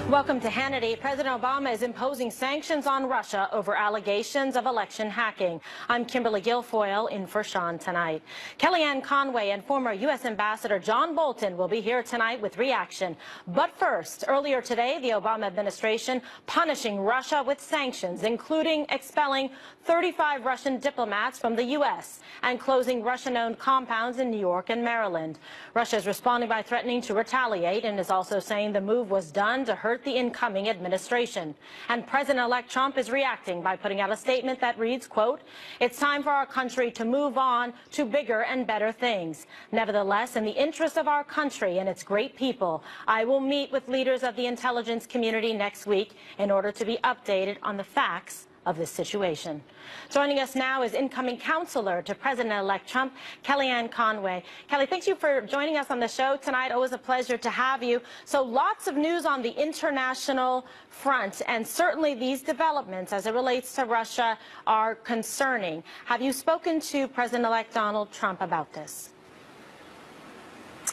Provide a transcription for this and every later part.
Welcome to Hannity. President Obama is imposing sanctions on Russia over allegations of election hacking. I'm Kimberly Guilfoyle in for Sean tonight. Kellyanne Conway and former U.S. Ambassador John Bolton will be here tonight with reaction. But first, earlier today, the Obama administration punishing Russia with sanctions, including expelling 35 Russian diplomats from the U.S. and closing Russian-owned compounds in New York and Maryland. Russia is responding by threatening to retaliate and is also saying the move was done to hurt the incoming administration. And President-elect Trump is reacting by putting out a statement that reads, quote, "It's time for our country to move on to bigger and better things. Nevertheless, in the interest of our country and its great people, I will meet with leaders of the intelligence community next week in order to be updated on the facts of this situation." Joining us now is incoming counselor to President-elect Trump, Kellyanne Conway. Kelly, thank you for joining us on the show tonight. Always a pleasure to have you. So lots of news on the international front, and certainly these developments as it relates to Russia are concerning. Have you spoken to President-elect Donald Trump about this?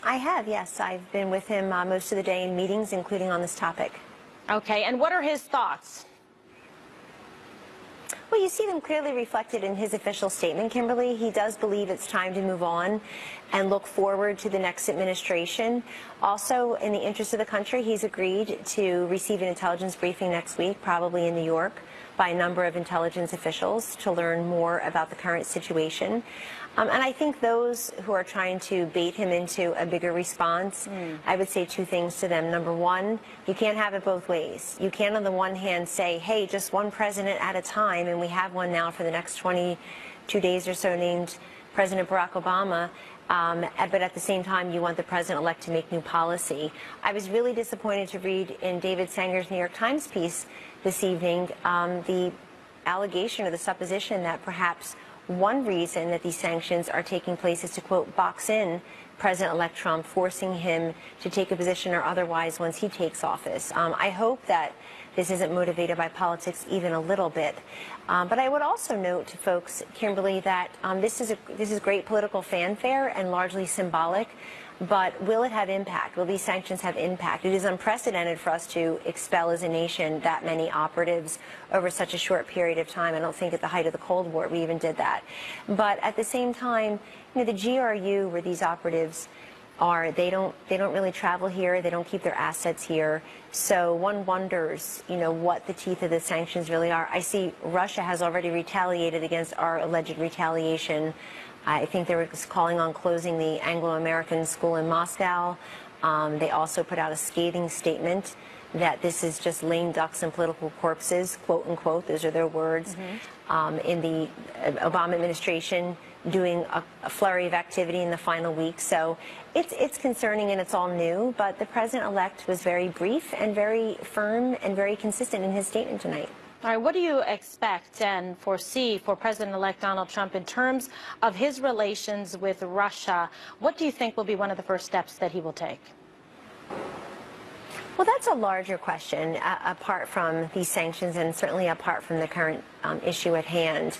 I have, yes. I've been with him most of the day in meetings, including on this topic. Okay, and what are his thoughts? Well, you see them clearly reflected in his official statement, Kimberly. He does believe it's time to move on and look forward to the next administration. Also, in the interest of the country, he's agreed to receive an intelligence briefing next week, probably in New York, by a number of intelligence officials to learn more about the current situation. And I think those who are trying to bait him into a bigger response, I would say two things to them. Number one, you can't have it both ways. You can't on the one hand say, hey, just one president at a time, and we have one now for the next 22 days or so named President Barack Obama, but at the same time you want the president-elect to make new policy. I was really disappointed to read in David Sanger's New York Times piece this evening the allegation or the supposition that perhaps one reason that these sanctions are taking place is to, quote, box in President-elect Trump, forcing him to take a position or otherwise once he takes office. I hope that this isn't motivated by politics even a little bit. But I would also note to folks, Kimberly, that this is great political fanfare and largely symbolic. But will it have impact? Will these sanctions have impact? It is unprecedented for us to expel as a nation that many operatives over such a short period of time. I don't think at the height of the Cold War we even did that. But at the same time, you know, the GRU, where these operatives are, they don't really travel here. They don't keep their assets here. So one wonders, you know, what the teeth of the sanctions really are. I see Russia has already retaliated against our alleged retaliation. I think they were calling on closing the Anglo-American school in Moscow. They also put out a scathing statement that this is just lame ducks and political corpses, quote unquote, those are their words. In the Obama administration doing a flurry of activity in the final week. So it's concerning and it's all new, but the president-elect was very brief and very firm and very consistent in his statement tonight. All right, what do you expect and foresee for President-elect Donald Trump in terms of his relations with Russia? What do you think will be one of the first steps that he will take? Well, that's a larger question, apart from these sanctions and certainly apart from the current issue at hand.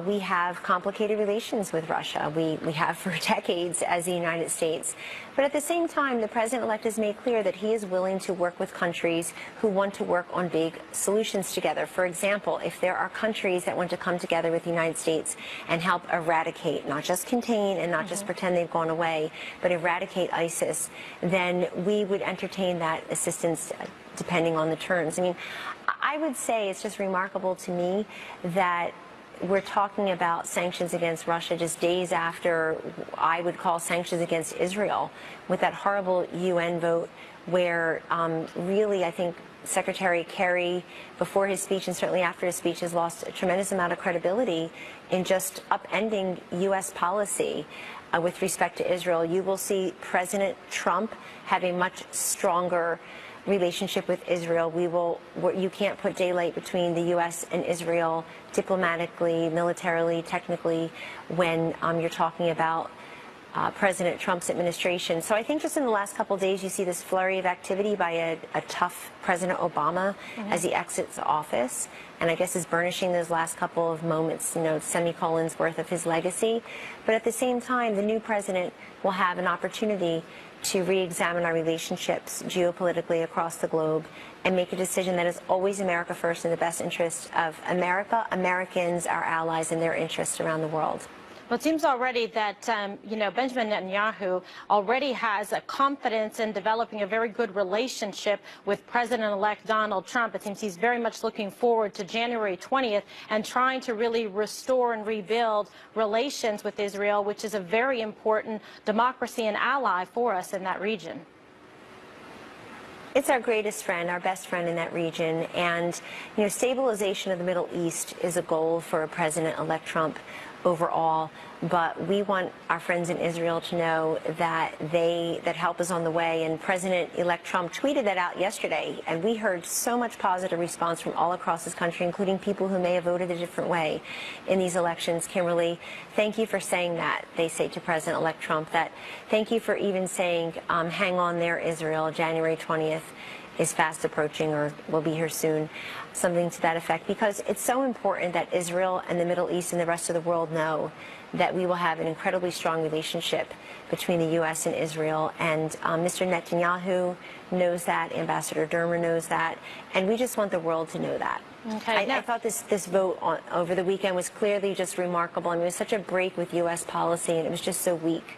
We have complicated relations with Russia. We have for decades as the United States. But at the same time, the president-elect has made clear that he is willing to work with countries who want to work on big solutions together. For example, if there are countries that want to come together with the United States and help eradicate, not just contain and not just pretend they've gone away, but eradicate ISIS, then we would entertain that assistance depending on the terms. I mean, I would say it's just remarkable to me that we're talking about sanctions against Russia just days after I would call sanctions against Israel with that horrible UN vote where really I think Secretary Kerry, before his speech and certainly after his speech, has lost a tremendous amount of credibility in just upending U.S. policy with respect to Israel. You will see President Trump have a much stronger relationship with Israel. You can't put daylight between the U.S. and Israel diplomatically, militarily, technically, when you're talking about President Trump's administration. So I think just in the last couple of days, you see this flurry of activity by a tough President Obama as he exits office, and I guess is burnishing those last couple of moments, semicolons worth of his legacy. But at the same time, the new president will have an opportunity to re-examine our relationships geopolitically across the globe and make a decision that is always America first, in the best interest of America, Americans, our allies, and their interests around the world. Well, it seems already that, Benjamin Netanyahu already has a confidence in developing a very good relationship with President-elect Donald Trump. It seems he's very much looking forward to January 20th and trying to really restore and rebuild relations with Israel, which is a very important democracy and ally for us in that region. It's our greatest friend, our best friend in that region, and stabilization of the Middle East is a goal for President-elect Trump overall, but we want our friends in Israel to know that help is on the way, and President-elect Trump tweeted that out yesterday, and we heard so much positive response from all across this country, including people who may have voted a different way in these elections. Kimberly, thank you for saying that, they say to President-elect Trump. That thank you for even saying, hang on there, Israel, January 20th is fast approaching, or will be here soon, something to that effect, because it's so important that Israel and the Middle East and the rest of the world know that we will have an incredibly strong relationship between the U.S. and Israel. And Mr. Netanyahu knows that, Ambassador Dermer knows that, and we just want the world to know that. Okay. I thought this vote over the weekend was clearly just remarkable. I mean, it was such a break with U.S. policy, and it was just so weak.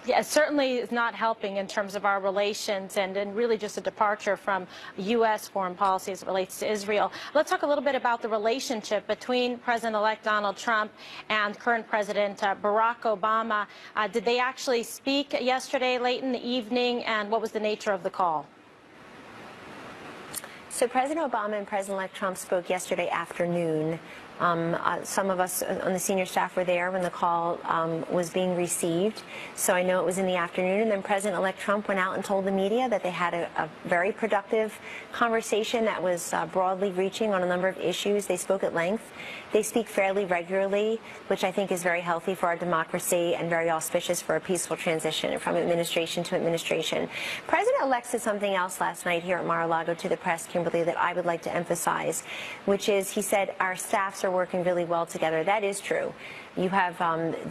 Yeah, it certainly is not helping in terms of our relations, and really just a departure from U.S. foreign policy as it relates to Israel. Let's talk a little bit about the relationship between President-elect Donald Trump and current President Barack Obama. Did they actually speak yesterday late in the evening, and what was the nature of the call? So President Obama and President-elect Trump spoke yesterday afternoon. Some of us on the senior staff were there when the call was being received, so I know it was in the afternoon. And then President-elect Trump went out and told the media that they had a very productive conversation that was broadly reaching on a number of issues. They spoke at length. They speak fairly regularly, which I think is very healthy for our democracy and very auspicious for a peaceful transition from administration to administration. President-elect said something else last night here at Mar-a-Lago to the press, Kimberly, that I would like to emphasize, which is he said our staffs are working really well together. That is true. You have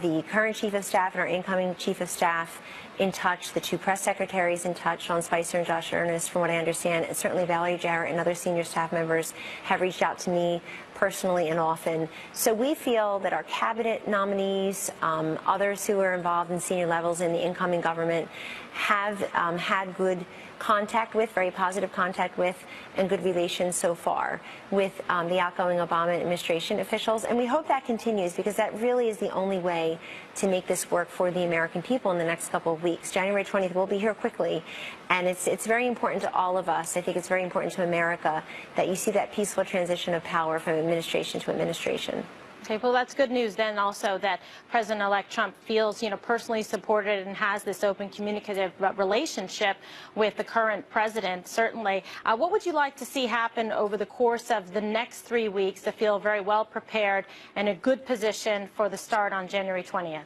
the current chief of staff and our incoming chief of staff in touch, the two press secretaries in touch, Sean Spicer and Josh Earnest, from what I understand, and certainly Valerie Jarrett and other senior staff members have reached out to me personally and often. So we feel that our cabinet nominees, others who are involved in senior levels in the incoming government have had good contact with, very positive contact with, and good relations so far with the outgoing Obama administration officials. And we hope that continues, because that really is the only way to make this work for the American people in the next couple of weeks. January 20th will be here quickly, and it's very important to all of us. I think it's very important to America that you see that peaceful transition of power from administration to administration. Okay, well, that's good news then also that President-elect Trump feels, personally supported and has this open communicative relationship with the current president, certainly. What would you like to see happen over the course of the next 3 weeks to feel very well prepared and a good position for the start on January 20th?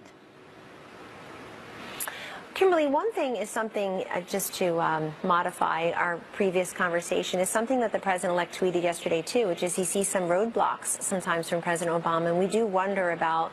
Kimberly, one thing is something, just to modify our previous conversation, is something that the president-elect tweeted yesterday, too, which is he sees some roadblocks sometimes from President Obama. And we do wonder about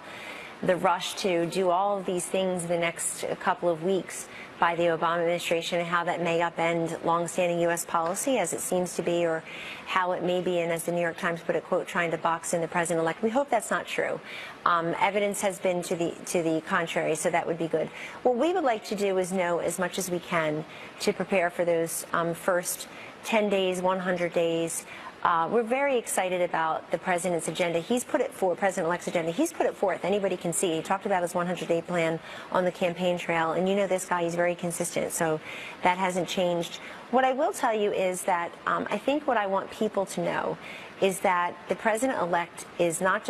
the rush to do all of these things in the next couple of weeks by the Obama administration, and how that may upend longstanding U.S. policy, as it seems to be, or how it may be, and as the New York Times put it, quote, trying to box in the president-elect. We hope that's not true. Evidence has been to the contrary, so that would be good. What we would like to do is know as much as we can to prepare for those first 10 days, 100 days. We're very excited about the president's agenda. He's put it forth, President-elect's agenda. He's put it forth. Anybody can see. He talked about his 100-day plan on the campaign trail. And you know this guy, he's very consistent, so that hasn't changed. What I will tell you is that I think what I want people to know is that the president-elect is not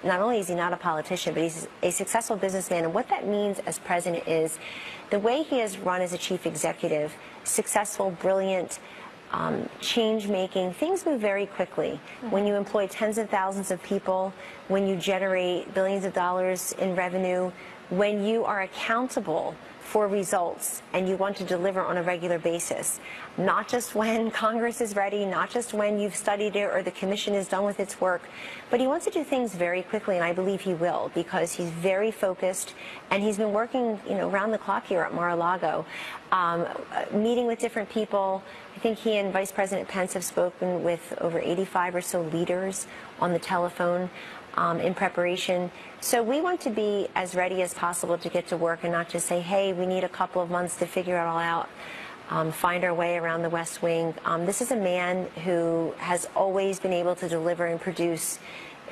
only is he not a politician, but he's a successful businessman. And what that means as president is the way he has run as a chief executive, successful, brilliant, change-making. Things move very quickly. When you employ tens of thousands of people, when you generate billions of dollars in revenue, when you are accountable for results and you want to deliver on a regular basis, not just when Congress is ready, not just when you've studied it or the commission is done with its work, but he wants to do things very quickly, and I believe he will, because he's very focused and he's been working, around the clock here at Mar-a-Lago, meeting with different people. I think he and Vice President Pence have spoken with over 85 or so leaders on the telephone in preparation. So we want to be as ready as possible to get to work and not just say, hey, we need a couple of months to figure it all out, find our way around the West Wing. This is a man who has always been able to deliver and produce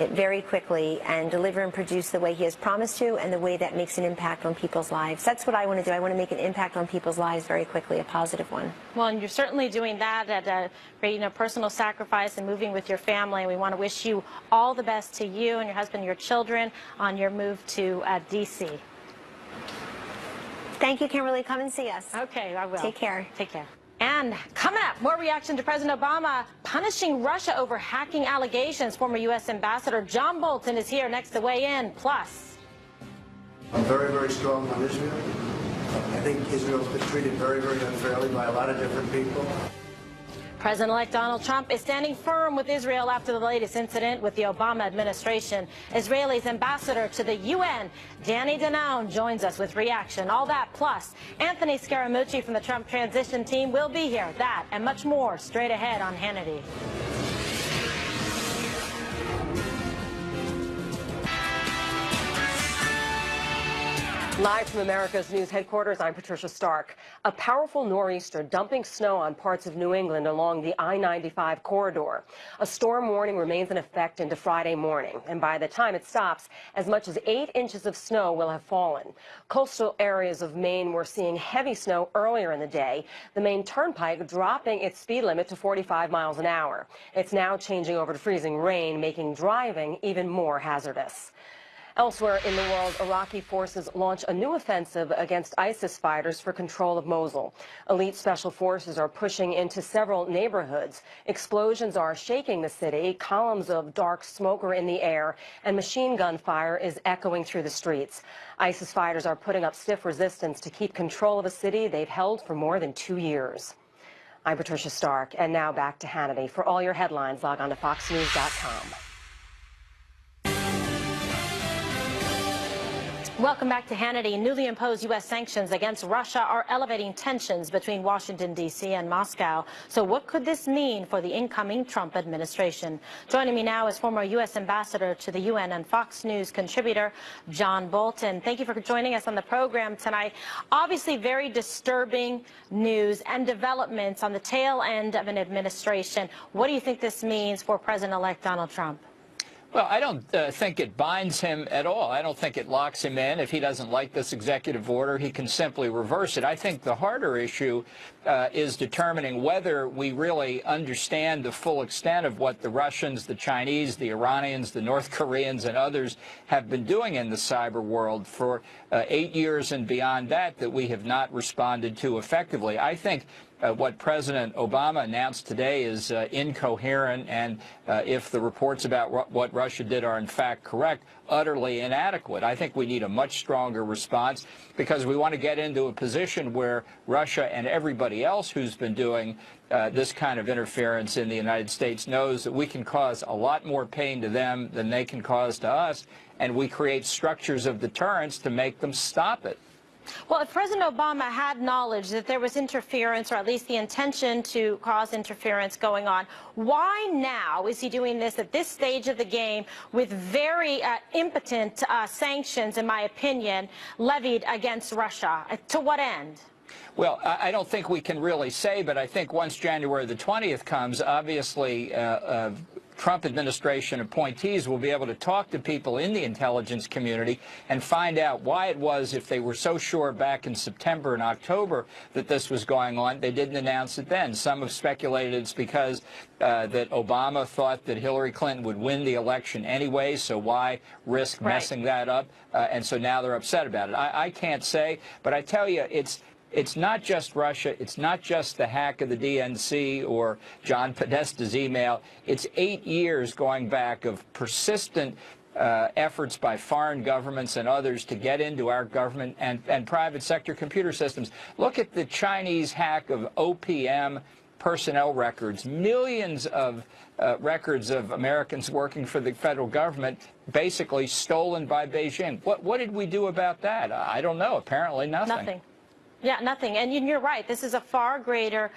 it very quickly, and deliver and produce the way he has promised to, and the way that makes an impact on people's lives. That's what I want to do. I want to make an impact on people's lives very quickly, a positive one. Well, and you're certainly doing that at a great, personal sacrifice and moving with your family. We want to wish you all the best, to you and your husband and your children, on your move to D.C. Thank you, Kimberly. Come and see us. Okay, I will. Take care. Take care. And coming up, more reaction to President Obama punishing Russia over hacking allegations. Former U.S. Ambassador John Bolton is here next to weigh in. Plus, I'm very, very strong on Israel. I think Israel's been treated very, very unfairly by a lot of different people. President-elect Donald Trump is standing firm with Israel after the latest incident with the Obama administration. Israel's ambassador to the UN, Danny Danoun, joins us with reaction. All that plus Anthony Scaramucci from the Trump transition team will be here. That and much more straight ahead on Hannity. Live from America's News headquarters, I'm Patricia Stark. A powerful nor'easter dumping snow on parts of New England along the I-95 corridor. A storm warning remains in effect into Friday morning, and by the time it stops, as much as 8 inches of snow will have fallen. Coastal areas of Maine were seeing heavy snow earlier in the day, the Maine Turnpike dropping its speed limit to 45 miles an hour. It's now changing over to freezing rain, making driving even more hazardous. Elsewhere in the world, Iraqi forces launch a new offensive against ISIS fighters for control of Mosul. Elite special forces are pushing into several neighborhoods. Explosions are shaking the city, columns of dark smoke are in the air, and machine gun fire is echoing through the streets. ISIS fighters are putting up stiff resistance to keep control of a city they've held for more than 2 years. I'm Patricia Stark, and now back to Hannity. For all your headlines, log on to foxnews.com. Welcome back to Hannity. Newly imposed U.S. sanctions against Russia are elevating tensions between Washington, D.C. and Moscow. So what could this mean for the incoming Trump administration? Joining me now is former U.S. Ambassador to the UN and Fox News contributor John Bolton. Thank you for joining us on the program tonight. Obviously very disturbing news and developments on the tail end of an administration. What do you think this means for President-elect Donald Trump? Well, I don't think it binds him at all. I don't think it locks him in. If he doesn't like this executive order, he can simply reverse it. I think the harder issue is determining whether we really understand the full extent of what the Russians, the Chinese, the Iranians, the North Koreans, and others have been doing in the cyber world for 8 years and beyond that we have not responded to effectively. I think what President Obama announced today is incoherent, and if the reports about what Russia did are in fact correct, utterly inadequate. I think we need a much stronger response, because we want to get into a position where Russia and everybody else who's been doing this kind of interference in the United States knows that we can cause a lot more pain to them than they can cause to us, and we create structures of deterrence to make them stop it. Well, if President Obama had knowledge that there was interference, or at least the intention to cause interference going on, why now is he doing this at this stage of the game with very impotent sanctions, in my opinion, levied against Russia? To what end? Well, I don't think we can really say, but I think once January the 20th comes, obviously Trump administration appointees will be able to talk to people in the intelligence community and find out why it was, if they were so sure back in September and October that this was going on, they didn't announce it then. Some have speculated it's because that Obama thought that Hillary Clinton would win the election anyway, so why risk messing that up? And so now they're upset about it. I can't say, but I tell you, it's not just Russia. It's not just the hack of the DNC or John Podesta's email. It's 8 years going back of persistent efforts by foreign governments and others to get into our government and private sector computer systems. Look at the Chinese hack of OPM personnel records, millions of records of Americans working for the federal government basically stolen by Beijing. What did we do about that? I don't know. Apparently nothing. Nothing. Yeah, nothing. And you're right. This is a far greater,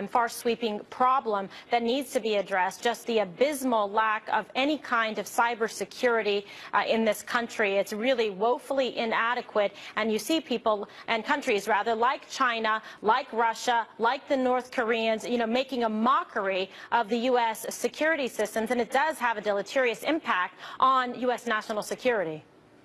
far sweeping problem that needs to be addressed. Just the abysmal lack of any kind of cybersecurity in this country. It's really woefully inadequate. And you see people and countries, rather, like China, like Russia, like the North Koreans, making a mockery of the U.S. security systems. And it does have a deleterious impact on U.S. national security.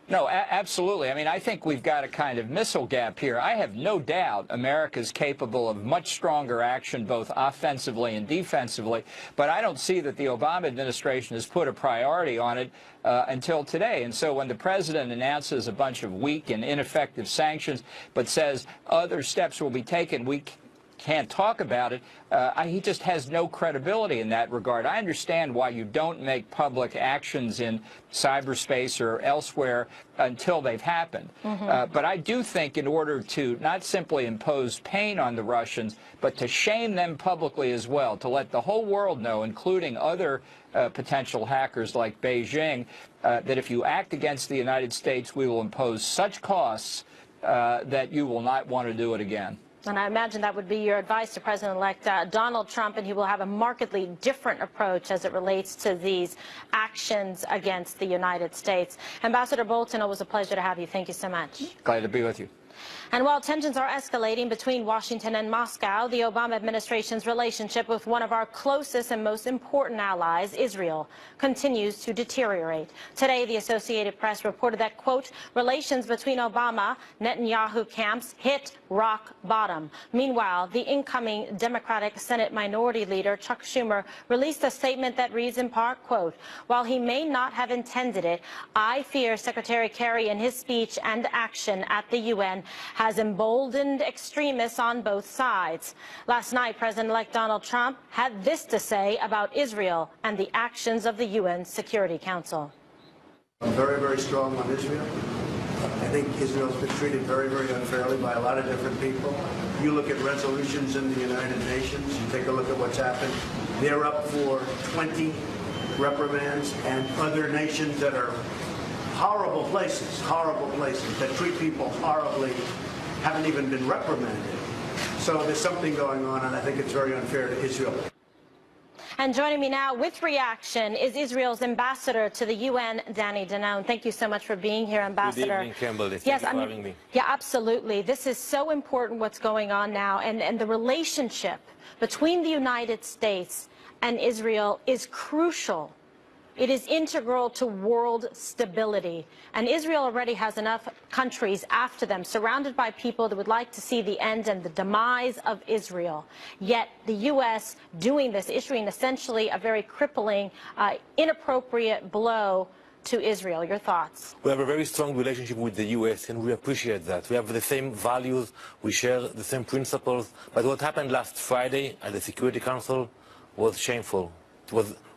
No, absolutely. I mean, I think we've got a kind of missile gap here. I have no doubt America's capable of much stronger action, both offensively and defensively, but I don't see that the Obama administration has put a priority on it until today. And so when the president announces a bunch of weak and ineffective sanctions, but says other steps will be taken, we can't talk about it, he just has no credibility in that regard. I understand why you don't make public actions in cyberspace or elsewhere until they've happened. But I do think in order to not simply impose pain on the Russians, but to shame them publicly as well, to let the whole world know, including other potential hackers like Beijing, that if you act against the United States, we will impose such costs that you will not want to do it again. And I imagine that would be your advice to President-elect Donald Trump, and he will have a markedly different approach as it relates to these actions against the United States. Ambassador Bolton, it was a pleasure to have you. Thank you so much. Glad to be with you. And while tensions are escalating between Washington and Moscow, the Obama administration's relationship with one of our closest and most important allies, Israel, continues to deteriorate. Today, the Associated Press reported that, quote, relations between Obama, Netanyahu camps hit rock bottom. Meanwhile, the incoming Democratic Senate Minority Leader, Chuck Schumer, released a statement that reads in part, quote, while he may not have intended it, I fear Secretary Kerry in his speech and action at the UN has emboldened extremists on both sides. Last night, President-elect Donald Trump had this to say about Israel and the actions of the UN Security Council. I'm very, very strong on Israel. I think Israel's been treated very, very unfairly by a lot of different people. You look at resolutions in the United Nations, you take a look at what's happened. They're up for 20 reprimands, and other nations that are horrible places that treat people horribly haven't even been reprimanded. So there's something going on, and I think it's very unfair to Israel. And joining me now with reaction is Israel's ambassador to the UN, Danny Danon. Thank you so much for being here, Ambassador. Good evening, Kimberly. Yes, Thank you for having me. Yeah, absolutely. This is so important what's going on now, and the relationship between the United States and Israel is crucial. It is integral to world stability. And Israel already has enough countries after them, surrounded by people that would like to see the end and the demise of Israel. Yet the U.S. doing this, issuing essentially a very crippling, inappropriate blow to Israel. Your thoughts? We have a very strong relationship with the U.S., and we appreciate that. We have the same values, we share the same principles. But what happened last Friday at the Security Council was shameful.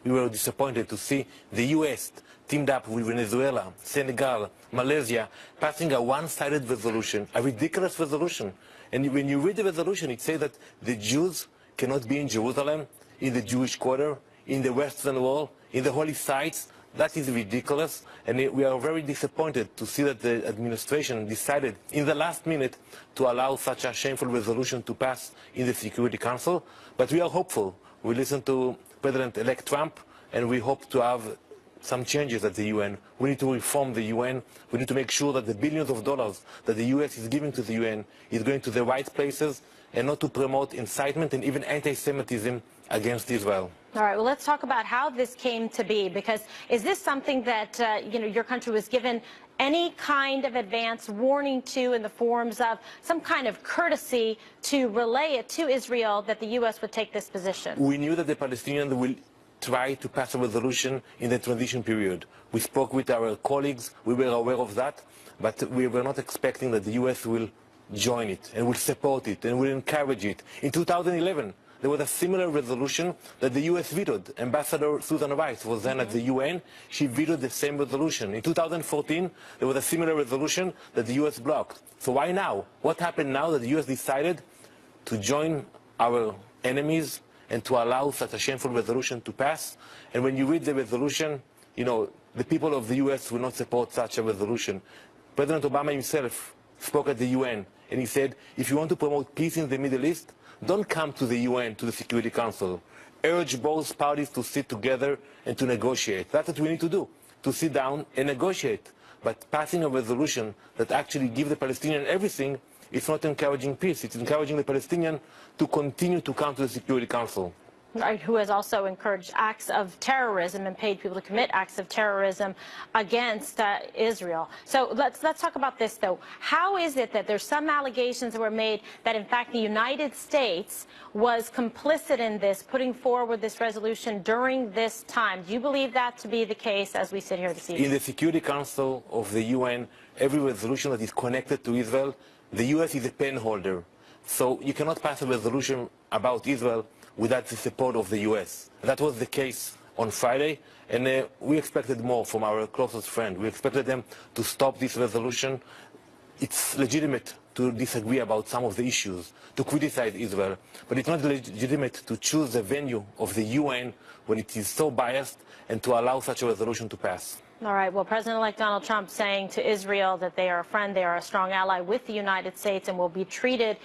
We were disappointed to see the U.S. teamed up with Venezuela, Senegal, Malaysia, passing a one-sided resolution, a ridiculous resolution. And when you read the resolution, it says that the Jews cannot be in Jerusalem, in the Jewish quarter, in the Western Wall, in the holy sites. That is ridiculous, and we are very disappointed to see that the administration decided in the last minute to allow such a shameful resolution to pass in the Security Council. But we are hopeful. We listen to President-elect Trump, and we hope to have some changes at the UN. We need to reform the UN. We need to make sure that the billions of dollars that the US is giving to the UN is going to the right places and not to promote incitement and even anti-Semitism against Israel. All right, well, let's talk about how this came to be, because is this something that, your country was given any kind of advance warning to in the forms of some kind of courtesy to relay it to Israel that the U.S. would take this position? We knew that the Palestinians will try to pass a resolution in the transition period. We spoke with our colleagues. We were aware of that, but we were not expecting that the U.S. will join it and will support it and will encourage it. In 2011, there was a similar resolution that the U.S. vetoed. Ambassador Susan Rice was then at the UN. She vetoed the same resolution. In 2014, there was a similar resolution that the U.S. blocked. So why now? What happened now that the U.S. decided to join our enemies and to allow such a shameful resolution to pass? And when you read the resolution, you know, the people of the U.S. will not support such a resolution. President Obama himself spoke at the UN, and he said, if you want to promote peace in the Middle East, don't come to the UN, to the Security Council. Urge both parties to sit together and to negotiate. That's what we need to do, to sit down and negotiate. But passing a resolution that actually gives the Palestinians everything, it's not encouraging peace. It's encouraging the Palestinians to continue to come to the Security Council. Right, who has also encouraged acts of terrorism and paid people to commit acts of terrorism against Israel. So let's talk about this, though. How is it that there's some allegations that were made that, in fact, the United States was complicit in this, putting forward this resolution during this time? Do you believe that to be the case as we sit here this evening? In the Security Council of the UN, every resolution that is connected to Israel, the U.S. is a pen holder. So you cannot pass a resolution about Israel without the support of the U.S. That was the case on Friday, and we expected more from our closest friend. We expected them to stop this resolution. It's legitimate to disagree about some of the issues, to criticize Israel, but it's not legitimate to choose the venue of the UN when it is so biased and to allow such a resolution to pass. All right. Well, President-elect Donald Trump saying to Israel that they are a friend, they are a strong ally with the United States and will be treated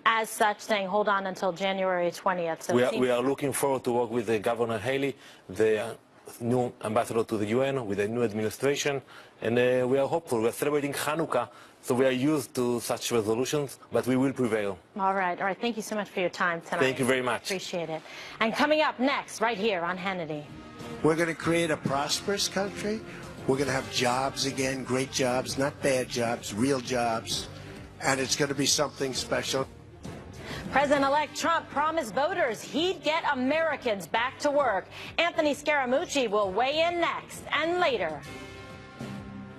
as such, saying hold on until January 20th. So we are looking forward to work with Governor Haley, the new ambassador to the UN, with the new administration, and we are hopeful. We are celebrating Hanukkah, so we are used to such resolutions, but we will prevail. All right. All right. Thank you so much for your time tonight. Thank you very much. Appreciate it. And coming up next, right here on Hannity. We're going to create a prosperous country. We're going to have jobs again, great jobs, not bad jobs, real jobs. And it's going to be something special. President-elect Trump promised voters he'd get Americans back to work. Anthony Scaramucci will weigh in next and later.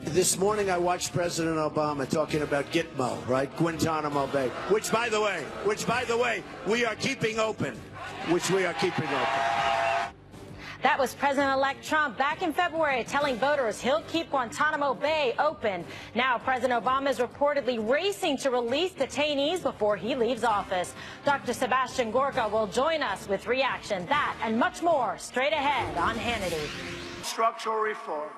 This morning I watched President Obama talking about Gitmo, right? Guantanamo Bay, which by the way, we are keeping open. That was President-elect Trump back in February telling voters he'll keep Guantanamo Bay open. Now President Obama is reportedly racing to release detainees before he leaves office. Dr. Sebastian Gorka will join us with reaction. That and much more straight ahead on Hannity. Structural reform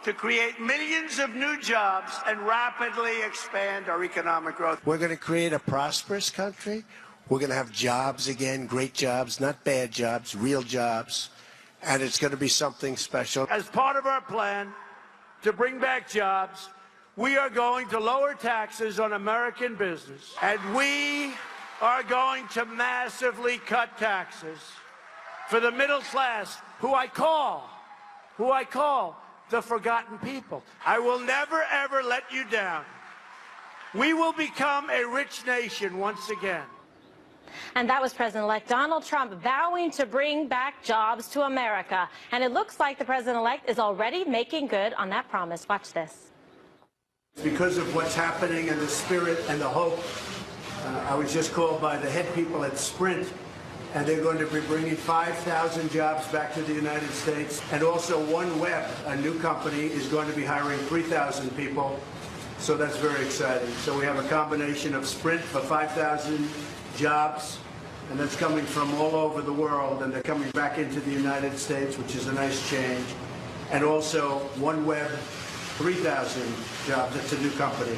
to create millions of new jobs and rapidly expand our economic growth. We're going to create a prosperous country. We're going to have jobs again, great jobs, not bad jobs, real jobs. And it's going to be something special. As part of our plan to bring back jobs, we are going to lower taxes on American business. And we are going to massively cut taxes for the middle class, who I call the forgotten people. I will never, ever let you down. We will become a rich nation once again. And that was President-elect Donald Trump vowing to bring back jobs to America. And it looks like the President-elect is already making good on that promise. Watch this. Because of what's happening and the spirit and the hope, I was just called by the head people at Sprint, and they're going to be bringing 5,000 jobs back to the United States. And also OneWeb, a new company, is going to be hiring 3,000 people. So that's very exciting. So we have a combination of Sprint for 5,000 jobs, and that's coming from all over the world, and they're coming back into the United States, which is a nice change. And also OneWeb, 3,000 jobs. That's a new company.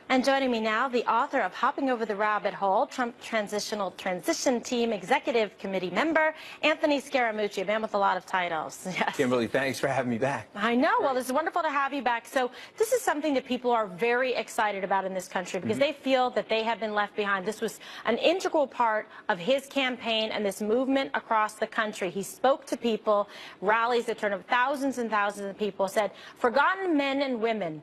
And joining me now, the author of Hopping Over the Rabbit Hole, Trump Transition Team Executive Committee member, Anthony Scaramucci, a man with a lot of titles. Yes. Kimberly, thanks for having me back. I know. Well, it's wonderful to have you back. So this is something that people are very excited about in this country because they feel that they have been left behind. This was an integral part of his campaign and this movement across the country. He spoke to people, rallies that turned up thousands and thousands of people, said, forgotten men and women,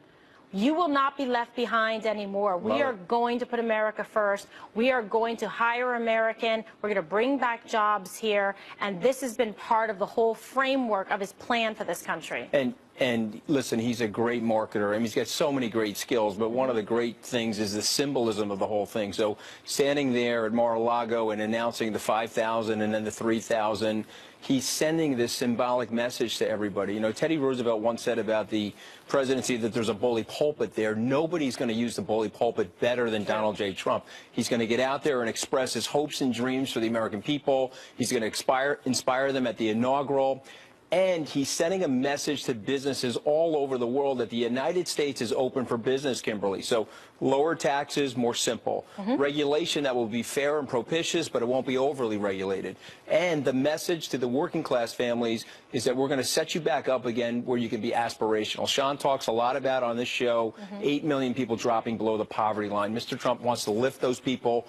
you will not be left behind anymore. We are going to put America first. We are going to hire American. We're going to bring back jobs here. And this has been part of the whole framework of his plan for this country. And And listen, he's a great marketer. I mean, he's got so many great skills, but one of the great things is the symbolism of the whole thing. So standing there at Mar-a-Lago and announcing the 5,000 and then the 3,000, he's sending this symbolic message to everybody. You know, Teddy Roosevelt once said about the presidency that there's a bully pulpit there. Nobody's going to use the bully pulpit better than Donald J. Trump. He's going to get out there and express his hopes and dreams for the American people. He's going to inspire them at the inaugural. And he's sending a message to businesses all over the world that the United States is open for business, Kimberly. So lower taxes, more simple. Regulation that will be fair and propitious, but it won't be overly regulated. And the message to the working class families is that we're going to set you back up again where you can be aspirational. Sean talks a lot about on this show, 8 million people dropping below the poverty line. Mr. Trump wants to lift those people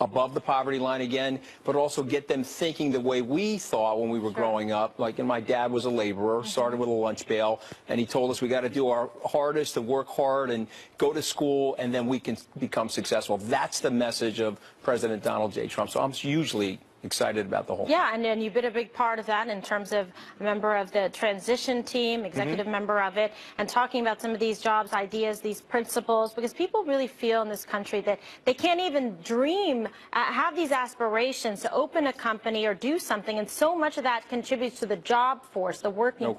above the poverty line again, but also get them thinking the way we thought when we were growing up. Like, and my dad was a laborer, started with a lunch pail, and he told us we got to do our hardest to work hard and go to school, and then we can become successful. That's the message of President Donald J. Trump. So I'm hugely excited about the whole thing. Yeah, and you've been a big part of that in terms of a member of the transition team, executive member of it, and talking about some of these jobs, ideas, these principles, because people really feel in this country that they can't even dream, have these aspirations to open a company or do something, and so much of that contributes to the job force, the working force.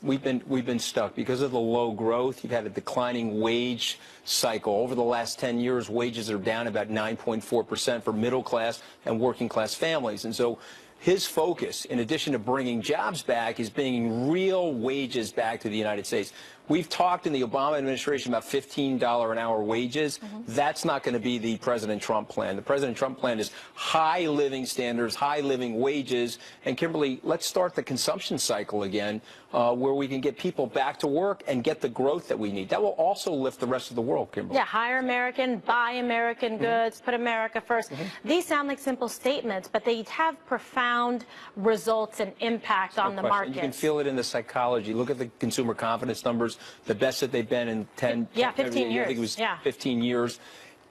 No question. We've been stuck because of the low growth. You've had a declining wage cycle. Over the last 10 years, wages are down about 9.4% for middle class and working class families. And so his focus, in addition to bringing jobs back, is bringing real wages back to the United States. We've talked in the Obama administration about $15 an hour wages. That's not going to be the President Trump plan. The President Trump plan is high living standards, high living wages. And Kimberly, let's start the consumption cycle again, where we can get people back to work and get the growth that we need. That will also lift the rest of the world, Kimberly. Yeah, hire American, buy American goods, put America first. These sound like simple statements, but they have profound results and impact on the market. You can feel it in the psychology. Look at the consumer confidence numbers, the best that they've been in 15 years. I think it was 15 years.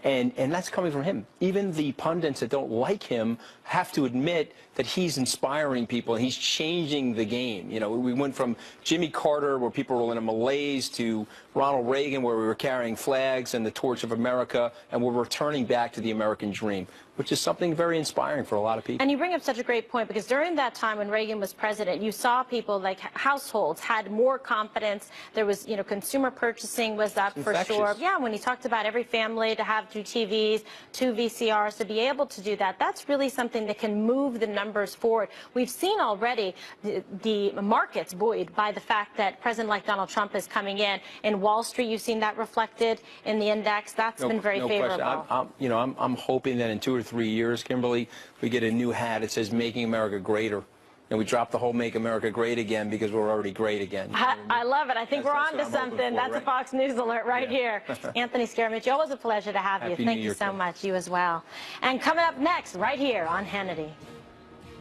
And that's coming from him. Even the pundits that don't like him have to admit that he's inspiring people and he's changing the game. You know, we went from Jimmy Carter, where people were in a malaise, to Ronald Reagan, where we were carrying flags and the torch of America, and we're returning back to the American dream, which is something very inspiring for a lot of people. And you bring up such a great point, because during that time when Reagan was president, you saw people, like households, had more confidence. There was, you know, consumer purchasing was up for sure. Yeah, when he talked about every family to have 2 TVs, 2 VCRs, to be able to do that, that's really something that can move the numbers forward. We've seen already the markets buoyed by the fact that President-elect Donald Trump is coming in. In Wall Street, you've seen that reflected in the index. That's been very favorable. I'm hoping that in 2 or 3 years, Kimberly, we get a new hat. It says "Making America Greater." And we drop the whole "Make America Great Again" because we're already great again. I love it. I think we're on to something. That's a Fox News alert right here. Anthony Scaramucci, always a pleasure to have you. Thank you so much. You as well. And coming up next, right here on Hannity.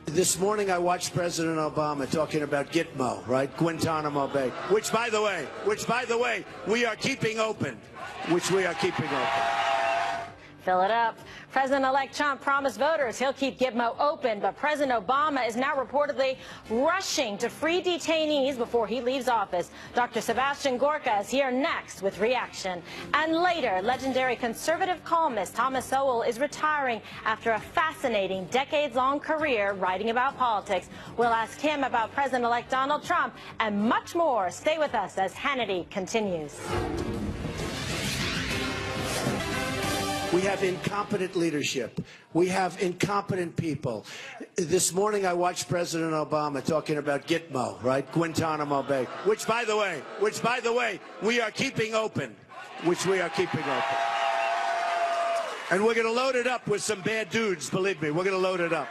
This morning I watched President Obama talking about Gitmo, right? Guantanamo Bay, which by the way, we are keeping open, Fill it up. President-elect Trump promised voters he'll keep Gitmo open, but President Obama is now reportedly rushing to free detainees before he leaves office. Dr. Sebastian Gorka is here next with reaction. And later, legendary conservative columnist Thomas Sowell is retiring after a fascinating decades-long career writing about politics. We'll ask him about President-elect Donald Trump and much more. Stay with us as Hannity continues. We have incompetent leadership. We have incompetent people. This morning I watched President Obama talking about Gitmo, right? Guantanamo Bay, which by the way, we are keeping open, And we're going to load it up with some bad dudes, believe me. We're going to load it up.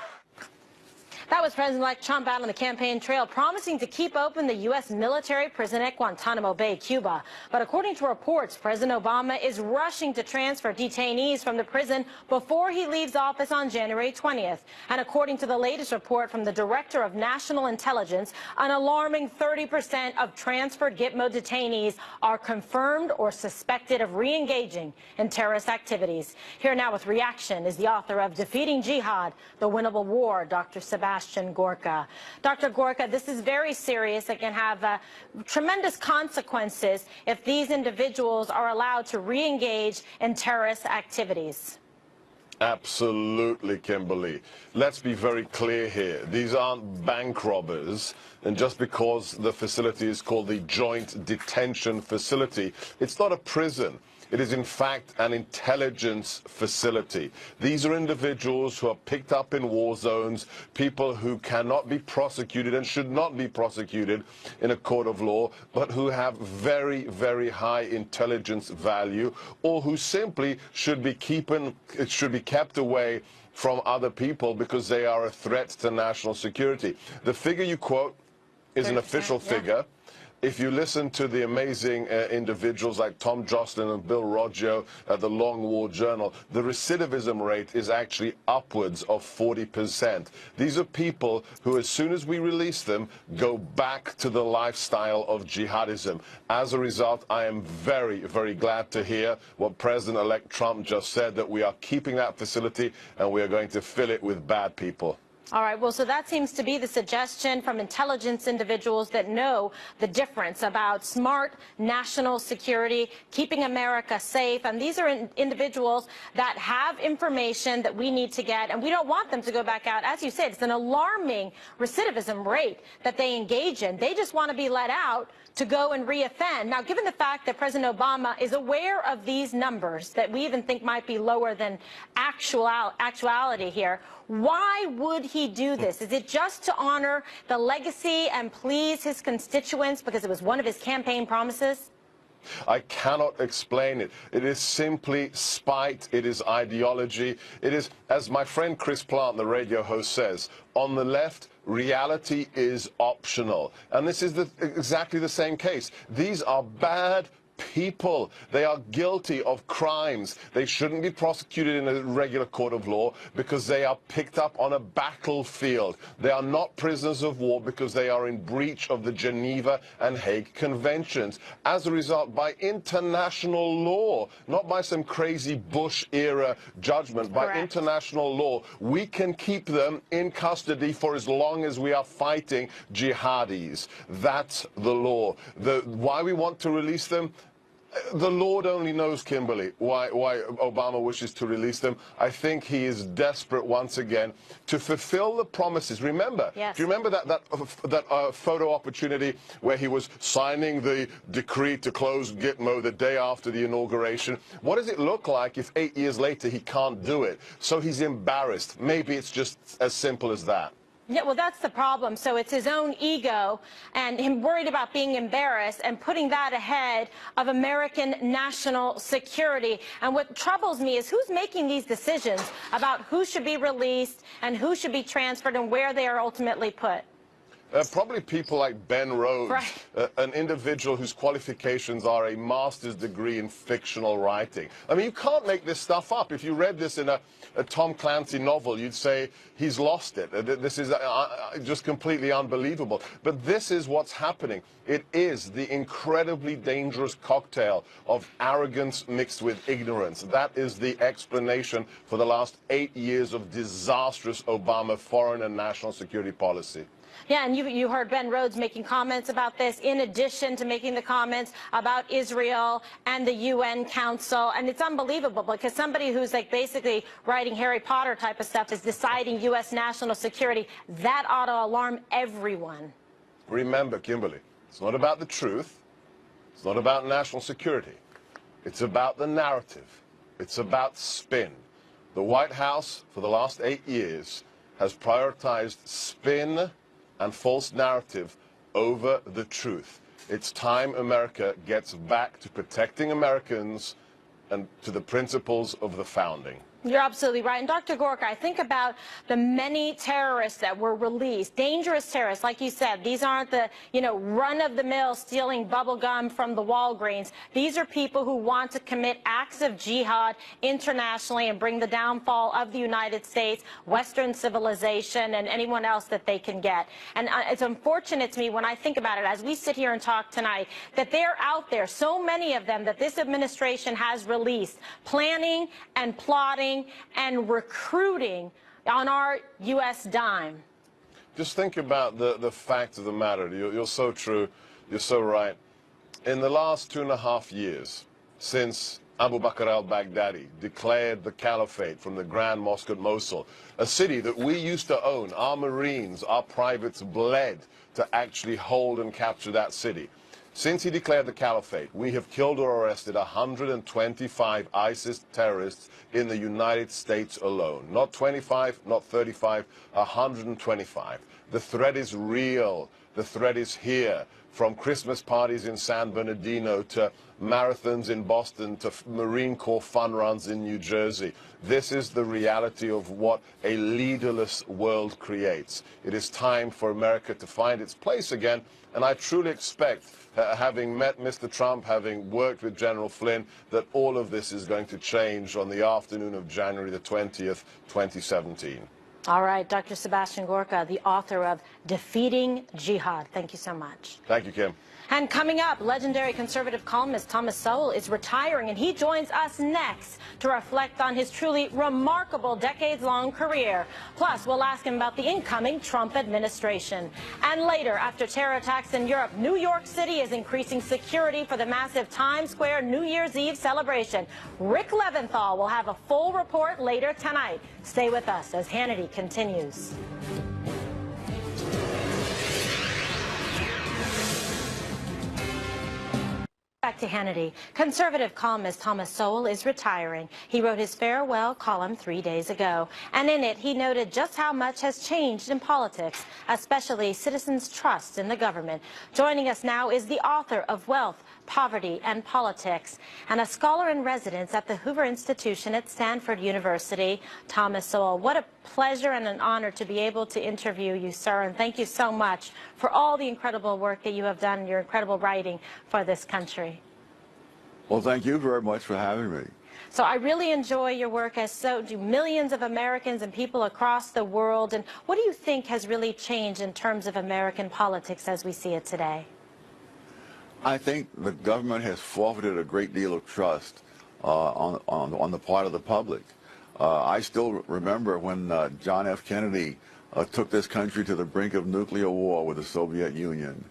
That was President-elect Trump out on the campaign trail promising to keep open the U.S. military prison at Guantanamo Bay, Cuba. But according to reports, President Obama is rushing to transfer detainees from the prison before he leaves office on January 20th. And according to the latest report from the Director of National Intelligence, an alarming 30% of transferred Gitmo detainees are confirmed or suspected of re-engaging in terrorist activities. Here now with reaction is the author of Defeating Jihad, The Winnable War, Dr. Sebastian Sebastian Gorka. Dr. Gorka, this is very serious. It can have tremendous consequences if these individuals are allowed to re-engage in terrorist activities. Absolutely, Kimberly. Let's be very clear here. These aren't bank robbers, and just because the facility is called the Joint Detention Facility, it's not a prison. It is, in fact, an intelligence facility. These are individuals who are picked up in war zones, people who cannot be prosecuted and should not be prosecuted in a court of law, but who have very, very high intelligence value, or who simply should be kept away from other people because they are a threat to national security. The figure you quote is an official figure. If you listen to the amazing individuals like Tom Jocelyn and Bill Roggio at the Long War Journal, the recidivism rate is actually upwards of 40%. These are people who, as soon as we release them, go back to the lifestyle of jihadism. As a result, I am very, very glad to hear what President-elect Trump just said, that we are keeping that facility and we are going to fill it with bad people. All right, well, so that seems to be the suggestion from intelligence individuals that know the difference about smart national security, keeping America safe. And these are individuals that have information that we need to get, and we don't want them to go back out. As you said, it's an alarming recidivism rate that they engage in. They just want to be let out to go and reoffend. Now, given the fact that President Obama is aware of these numbers that we even think might be lower than actuality here, why would he do this? Is it just to honor the legacy and please his constituents because it was one of his campaign promises? I cannot explain it. It is simply spite. It is ideology. It is, as my friend Chris Plant, the radio host, says, on the left, reality is optional. And this is exactly the same case. These are bad people. They are guilty of crimes. They shouldn't be prosecuted in a regular court of law because they are picked up on a battlefield. They are not prisoners of war because they are in breach of the Geneva and Hague Conventions. As a result, by international law, not by some crazy Bush-era judgment, by international law, we can keep them in custody for as long as we are fighting jihadis. That's the law. Why we want to release them? The Lord only knows, Kimberly, why Obama wishes to release them. I think he is desperate once again to fulfill the promises. Remember, do you remember that photo opportunity where he was signing the decree to close Gitmo the day after the inauguration? What does it look like if 8 years later he can't do it? So he's embarrassed. Maybe it's just as simple as that. Yeah, well, that's the problem. So it's his own ego and him worried about being embarrassed and putting that ahead of American national security. And what troubles me is who's making these decisions about who should be released and who should be transferred and where they are ultimately put. Probably people like Ben Rhodes, an individual whose qualifications are a master's degree in fictional writing. I mean, you can't make this stuff up. If you read this in a Tom Clancy novel, you'd say he's lost it. This is just completely unbelievable. But this is what's happening. It is the incredibly dangerous cocktail of arrogance mixed with ignorance. That is the explanation for the last 8 years of disastrous Obama foreign and national security policy. Yeah, and you heard Ben Rhodes making comments about this, in addition to making the comments about Israel and the UN Council. And it's unbelievable because somebody who's like basically writing Harry Potter type of stuff is deciding U.S. national security. That ought to alarm everyone. Remember, Kimberly, it's not about the truth. It's not about national security. It's about the narrative. It's about spin. The White House, for the last 8 years, has prioritized spin and false narrative over the truth. It's time America gets back to protecting Americans and to the principles of the founding. You're absolutely right. And Dr. Gorka, I think about the many terrorists that were released, dangerous terrorists, like you said. These aren't the, run-of-the-mill stealing bubble gum from the Walgreens. These are people who want to commit acts of jihad internationally and bring the downfall of the United States, Western civilization, and anyone else that they can get. And it's unfortunate to me when I think about it, as we sit here and talk tonight, that they're out there, so many of them that this administration has released, planning and plotting and recruiting on our U.S. dime. just think about the fact of the matter. You're so true. You're so right. In the last 2.5 years, since Abu Bakr al-Baghdadi declared the caliphate from the Grand Mosque at Mosul, a city that we used to own, our Marines, our privates bled to actually hold and capture that city. Since he declared the caliphate, we have killed or arrested 125 ISIS terrorists in the United States alone. Not 25, not 35, 125. The threat is real. The threat is here. From Christmas parties in San Bernardino to marathons in Boston to Marine Corps fun runs in New Jersey. This is the reality of what a leaderless world creates. It is time for America to find its place again, and I truly expect, having met Mr. Trump, having worked with General Flynn, that all of this is going to change on the afternoon of January the 20th, 2017. All right, Dr. Sebastian Gorka, the author of Defeating Jihad. Thank you so much. Thank you, Kim. And coming up, legendary conservative columnist Thomas Sowell is retiring, and he joins us next to reflect on his truly remarkable decades-long career. Plus, we'll ask him about the incoming Trump administration. And later, after terror attacks in Europe, New York City is increasing security for the massive Times Square New Year's Eve celebration. Rick Leventhal will have a full report later tonight. Stay with us as Hannity continues. Back to Hannity. Conservative columnist Thomas Sowell is retiring. He wrote his farewell column 3 days ago, and in it he noted just how much has changed in politics, especially citizens' trust in the government. Joining us now is the author of Wealth, Poverty, and Politics, and a scholar in residence at the Hoover Institution at Stanford University, Thomas Sowell. What a pleasure and an honor to be able to interview you, sir, and thank you so much for all the incredible work that you have done, your incredible writing for this country. Well, thank you very much for having me. So I really enjoy your work, as so do millions of Americans and people across the world. And what do you think has really changed in terms of American politics as we see it today? I think the government has forfeited a great deal of trust on the part of the public. I still remember when John F. Kennedy took this country to the brink of nuclear war with the Soviet Union.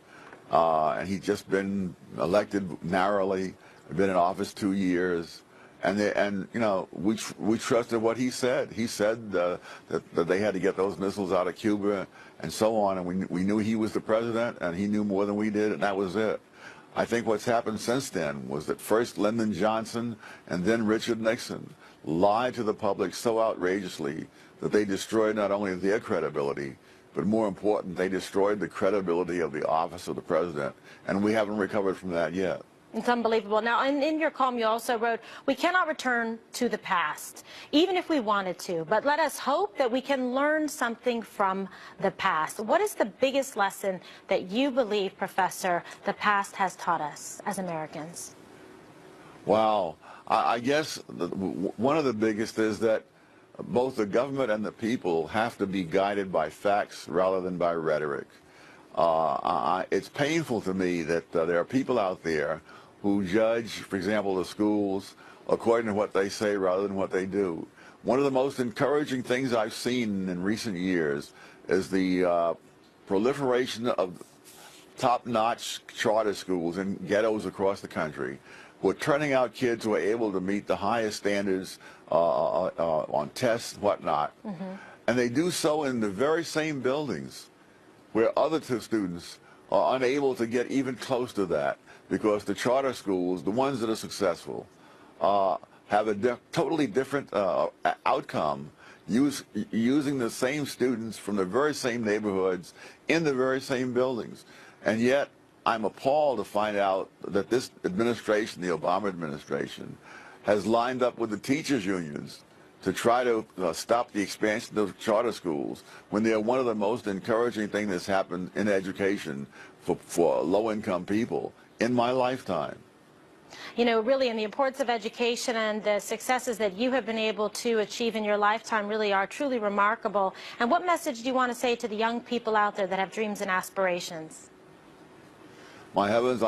And he'd just been elected narrowly, been in office 2 years. And you know, we trusted what he said. He said that they had to get those missiles out of Cuba and so on. And we knew he was the president, and he knew more than we did, and that was it. I think what's happened since then was that first Lyndon Johnson and then Richard Nixon lied to the public so outrageously that they destroyed not only their credibility, but more important, they destroyed the credibility of the office of the president, and we haven't recovered from that yet. It's unbelievable. Now, in your column, you also wrote, we cannot return to the past, even if we wanted to, but let us hope that we can learn something from the past. What is the biggest lesson that you believe, Professor, the past has taught us as Americans? Wow. I guess one of the biggest is that both the government and the people have to be guided by facts rather than by rhetoric. It's painful to me that there are people out there who judge, for example, the schools according to what they say rather than what they do. One of the most encouraging things I've seen in recent years is the proliferation of top-notch charter schools in ghettos across the country. We're turning out kids who are able to meet the highest standards on tests and whatnot. And they do so in the very same buildings where other students are unable to get even close to that, because the charter schools, the ones that are successful, have a totally different outcome, using the same students from the very same neighborhoods in the very same buildings. And yet, I'm appalled to find out that this administration, the Obama administration, has lined up with the teachers' unions to try to stop the expansion of charter schools, when they are one of the most encouraging things that's happened in education for low-income people in my lifetime. You know, really, and the importance of education and the successes that you have been able to achieve in your lifetime really are truly remarkable. And what message do you want to say to the young people out there that have dreams and aspirations? my heavens,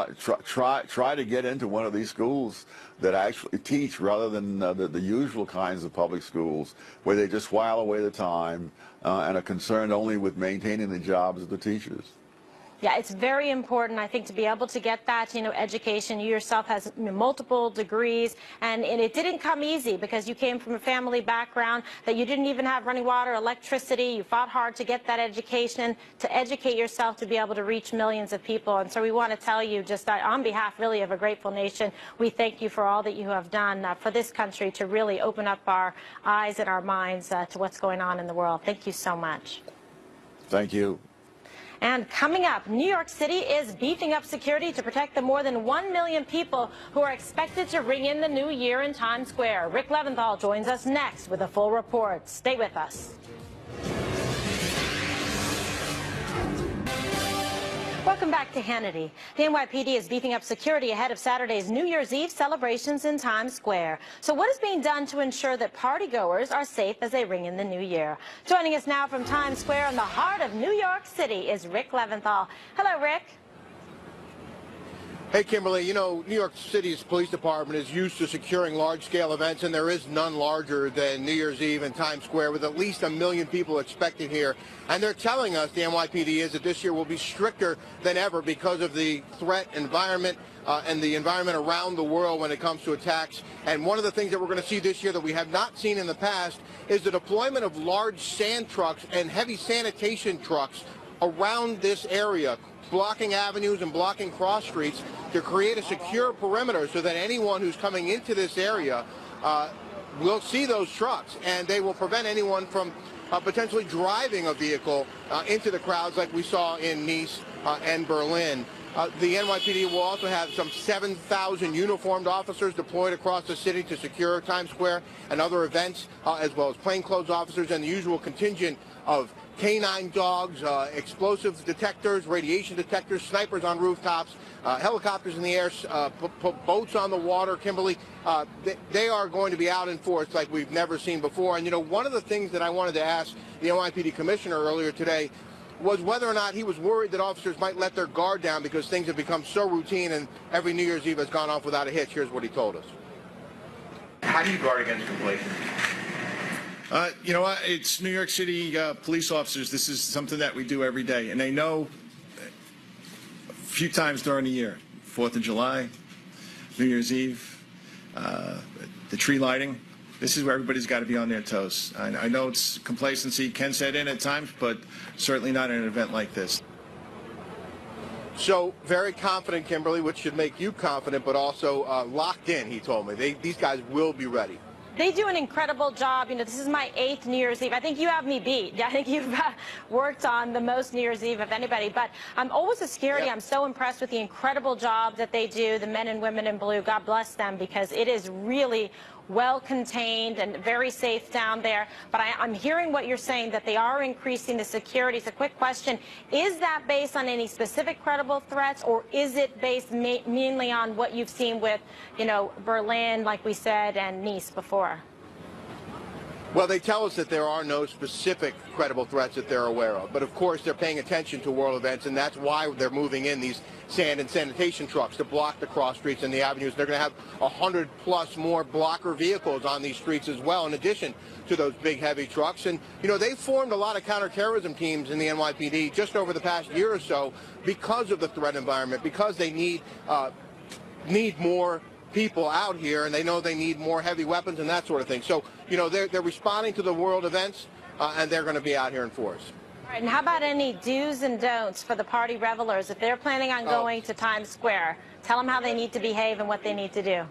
try to get into one of these schools that actually teach rather than the usual kinds of public schools where they just while away the time and are concerned only with maintaining the jobs of the teachers. Yeah, it's very important, I think, to be able to get that, education. You yourself has multiple degrees, and it didn't come easy because you came from a family background that you didn't even have running water, electricity. You fought hard to get that education, to educate yourself to be able to reach millions of people. And so we want to tell you, just on behalf really of a grateful nation, we thank you for all that you have done for this country to really open up our eyes and our minds to what's going on in the world. Thank you so much. Thank you. And coming up, New York City is beefing up security to protect the more than 1 million people who are expected to ring in the new year in Times Square. Rick Leventhal joins us next with a full report. Stay with us. Welcome back to Hannity. The NYPD is beefing up security ahead of Saturday's New Year's Eve celebrations in Times Square. So what is being done to ensure that partygoers are safe as they ring in the new year? Joining us now from Times Square in the heart of New York City is Rick Leventhal. Hello, Rick. Hey, Kimberly, New York City's police department is used to securing large-scale events, and there is none larger than New Year's Eve in Times Square, with at least 1 million people expected here. And they're telling us, the NYPD is, that this year will be stricter than ever because of the threat environment and the environment around the world when it comes to attacks. And one of the things that we're going to see this year that we have not seen in the past is the deployment of large sand trucks and heavy sanitation trucks around this area, blocking avenues and blocking cross streets to create a secure perimeter so that anyone who's coming into this area will see those trucks, and they will prevent anyone from potentially driving a vehicle into the crowds like we saw in Nice and Berlin. The NYPD will also have some 7,000 uniformed officers deployed across the city to secure Times Square and other events, as well as plainclothes officers and the usual contingent of canine dogs, explosive detectors, radiation detectors, snipers on rooftops, helicopters in the air, boats on the water. Kimberly, they are going to be out in force like we've never seen before. And, one of the things that I wanted to ask the NYPD commissioner earlier today was whether or not he was worried that officers might let their guard down because things have become so routine and every New Year's Eve has gone off without a hitch. Here's what he told us. How do you guard against complacency? It's New York City police officers. This is something that we do every day. And they know a few times during the year, 4th of July, New Year's Eve, the tree lighting. This is where everybody's got to be on their toes. I know it's complacency can set in at times, but certainly not in an event like this. So very confident, Kimberly, which should make you confident, but also locked in, he told me. These guys will be ready. They do an incredible job. This is my 8th New Year's Eve. I think you have me beat. I think you've worked on the most New Year's Eve of anybody. But I'm always a security. Yep. I'm so impressed with the incredible job that they do, the men and women in blue. God bless them, because it is really well contained and very safe down there. But I'm hearing what you're saying, that they are increasing the security. So quick question, is that based on any specific credible threats, or is it based mainly on what you've seen with, Berlin, like we said, and Nice before? Well, they tell us that there are no specific credible threats that they're aware of. But, of course, they're paying attention to world events, and that's why they're moving in these sand and sanitation trucks to block the cross streets and the avenues. They're going to have 100+ more blocker vehicles on these streets as well, in addition to those big, heavy trucks. And, they've formed a lot of counterterrorism teams in the NYPD just over the past year or so because of the threat environment, because they need more people out here, and they know they need more heavy weapons and that sort of thing. So, they're responding to the world events, and they're going to be out here in force. All right, and how about any do's and don'ts for the party revelers? If they're planning on going to Times Square, tell them how they need to behave and what they need to do.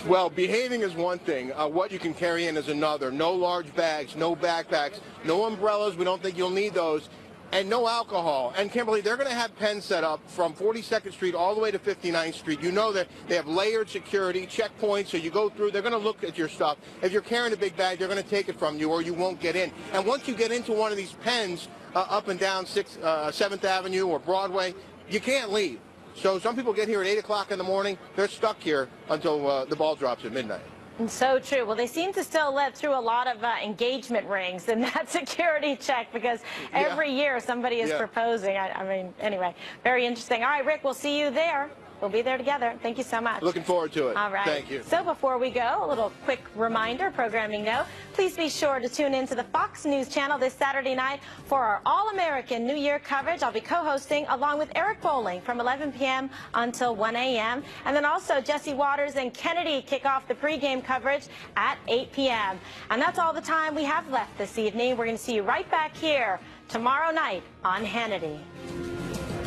Well, behaving is one thing. What you can carry in is another. No large bags, no backpacks, no umbrellas. We don't think you'll need those. And no alcohol. And, Kimberly, they're going to have pens set up from 42nd Street all the way to 59th Street. You know that they have layered security, checkpoints, so you go through. They're going to look at your stuff. If you're carrying a big bag, they're going to take it from you, or you won't get in. And once you get into one of these pens up and down 7th Avenue or Broadway, you can't leave. So some people get here at 8 o'clock in the morning. They're stuck here until the ball drops at midnight. So true. Well, they seem to still let through a lot of engagement rings in that security check because every year somebody is proposing. I mean, anyway, very interesting. All right, Rick, we'll see you there. We'll be there together. Thank you so much. Looking forward to it. All right. Thank you. So before we go, a little quick reminder, programming note. Please be sure to tune into the Fox News channel this Saturday night for our All-American New Year coverage. I'll be co-hosting along with Eric Bowling from 11 p.m. until 1 a.m. And then also Jesse Waters and Kennedy kick off the pregame coverage at 8 p.m. And that's all the time we have left this evening. We're going to see you right back here tomorrow night on Hannity.